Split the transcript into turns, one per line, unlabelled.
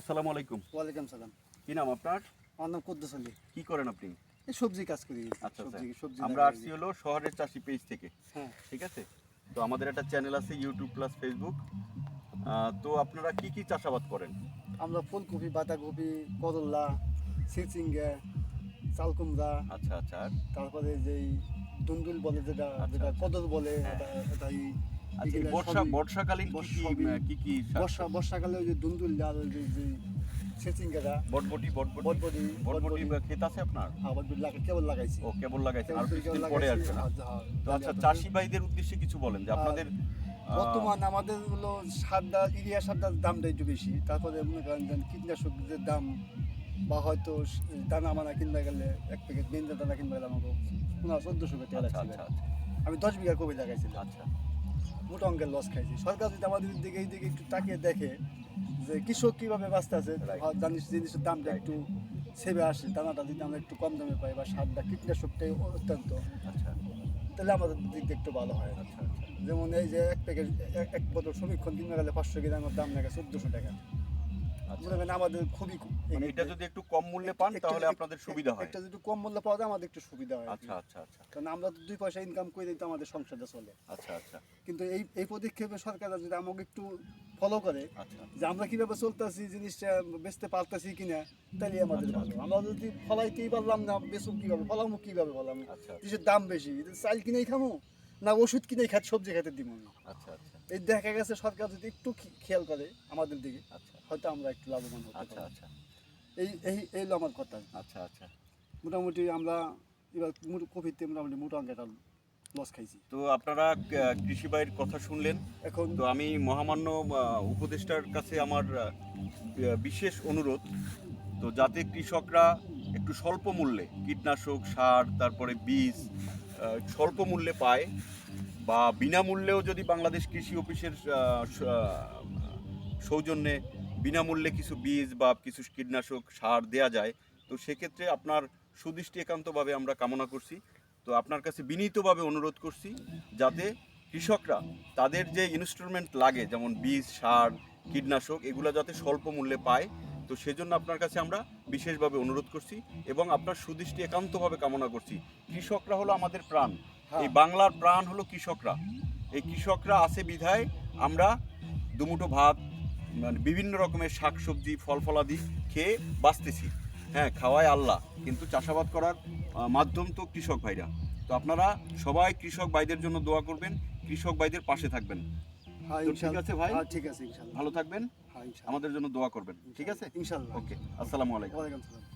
আসসালামু আলাইকুম।
ওয়ালাইকুম সালাম।
কি নাম আপনার?
আমার নাম কুদ্দুস আলী।
কি করেন আপনি?
এই সবজি কাজ করি।
আচ্ছা আচ্ছা।
সবজি
আমরা
লাগাই।
আসছি হলো শহরের চাষি পেজ থেকে।
হ্যাঁ,
ঠিক আছে? তো আমাদের একটা চ্যানেল আছে ইউটিউব প্লাস ফেসবুক। তো আপনারা কি কি চাষাবাদ করেন?
আমরা ফুলকপি, বাঁধাকপি, করলা, চিচিঙ্গা, চালকুমড়া,
আচ্ছা আচ্ছা। আর
তারপরে যেই দুন্দুল বলে যেটা
আচ্ছা,
যেটা
আচ্ছা।
কদর বলে
হ্যাঁ।
এটা
আচ্ছা, এই বর্ষাকালীন কি কি
বর্ষাকালে ওই যে দুন্দুল আর ওই যে চিচিঙ্গাটা,
বটবটি
বটবটি
ক্ষেত আছে আপনার?
আবার কেবল লাগাইছি।
ও কেবল লাগাইছেন, আর
কেবল
কিছুদিন
লাগাইছি,
পরে আসবে না। তো আচ্ছা, চাষি ভাইদের উদ্দেশ্যে কিছু বলেন যে আপনাদের
বর্তমান আমাদের হলো ইউরিয়া সারটার দামটা একটু বেশি। তারপরে মনে করেন যে কীটনাশকের দাম বা হয়তো দানা মানা কিনতে গেলে এক প্যাকেট বেঞ্জা দানা কিনতে গেলে আমাকে 1400 টাকা
আচ্ছা
লাগছিল।
আচ্ছা আচ্ছা
আমি 10 বিঘা কপি লাগাইছিলাম,
আচ্ছা
মোটা অঙ্কের লস খাইছি। সরকার যদি আমাদের এই দিকে একটু তাকিয়ে দেখে যে কৃষক কীভাবে বাঁচতে আছে, জিনিসের দামটা একটু সেবে আসে, দানাটা যদি আমরা একটু কম দামে পাই বা সারটা কীটনাশকটাই অত্যন্ত,
আচ্ছা
তাহলে আমাদের দিক দিয়ে একটু ভালো হয়।
আচ্ছা আচ্ছা।
যেমন এই যে এক প্যাকেট এক বোতল সমীক্ষণ কিনতে গেলে 500 গ্রামের দাম লাগে 1400 টাকা।
আচ্ছা,
মনে করেন আমাদের খুবই
মানে এটা যদি একটু কম মূল্যে পান তাহলে আপনাদের সুবিধা হয়।
একটা যদি কম মূল্যে পাওয়া যায় আমাদের একটু সুবিধা হয়।
আচ্ছা আচ্ছা আচ্ছা
কারণ আমরা তো 2 পয়সা ইনকাম করে দিই তো আমাদের সংসারটা চলে।
আচ্ছা আচ্ছা
কিন্তু এই পদক্ষেপে সরকার যদি আমাকে একটু ফলো করে
আচ্ছা
যে আমরা কিভাবে চলতেছি, জিনিসটা বেচতে পারতেছি কিনা, তাহলে আমাদের
আচ্ছা,
ভালো। আমরা যদি ফলাইতেই পারলাম না, বেচুম কিভাবে, ফলামু কিভাবে, ফলাম
আচ্ছা
জিনিসের দাম বেশি, চাল কিনেই খামু না ওষুধ কিনেই সবজি খাইতে দিব না।
আচ্ছা আচ্ছা
এই দেখা গেছে সরকার যদি একটু খেয়াল করে আমাদের দিকে,
আচ্ছা
হয়তো আমরা একটু লাভবান হতে
আচ্ছা
পারি।
আচ্ছা
এই হলো আমার কথা।
আচ্ছা আচ্ছা।
মোটামুটি আমরা এবার কপিতে মোটামুটি মোটা অঙ্কের লস খাইছি।
তো আপনারা কৃষি ভাইয়ের কথা শুনলেন।
এখন
তো আমি মহামান্য উপদেষ্টার কাছে আমার বিশেষ অনুরোধ, তো যাতে কৃষকরা একটু স্বল্প মূল্যে কীটনাশক সার তারপরে বীজ স্বল্প মূল্যে পায়, বা বিনামূল্যেও যদি বাংলাদেশ কৃষি অফিসের সৌজন্যে বিনামূল্যে কিছু বীজ বা কিছু কীটনাশক সার দেয়া যায়, তো সেক্ষেত্রে আপনার সুদৃষ্টি একান্তভাবে আমরা কামনা করছি। তো আপনার কাছে বিনীতভাবে অনুরোধ করছি যাতে কৃষকরা তাদের যে ইনস্ট্রুমেন্ট লাগে যেমন বীজ সার কীটনাশক এগুলো যাতে স্বল্প মূল্যে পায়, তো সেজন্য আপনার কাছে আমরা বিশেষভাবে অনুরোধ করছি এবং আপনার সুদৃষ্টি একান্তভাবে কামনা করছি। কৃষকরা হলো আমাদের প্রাণ, এই বাংলার প্রাণ হলো কৃষকরা। এই কৃষকরা আছে বিধায় আমরা দুমুঠো ভাত, মানে বিভিন্ন রকমের শাকসবজি ফল ফলাদি খেয়ে বাঁচতেছি। হ্যাঁ, খাওয়ায় আল্লাহ, কিন্তু চাষাবাদ করার মাধ্যম তো কৃষক ভাইরা। তো আপনারা সবাই কৃষক ভাইদের জন্য দোয়া করবেন, কৃষক ভাইদের পাশে থাকবেন।
হ্যাঁ
তো ঠিক আছে ভাই,
হ্যাঁ ঠিক আছে ইনশাআল্লাহ।
ভালো থাকবেন,
হ্যাঁ ইনশাআল্লাহ।
আমাদের জন্য দোয়া করবেন। ঠিক আছে,
ইনশাআল্লাহ।
ওকে, আসসালামু আলাইকুম।
ওয়ালাইকুম আসসালাম।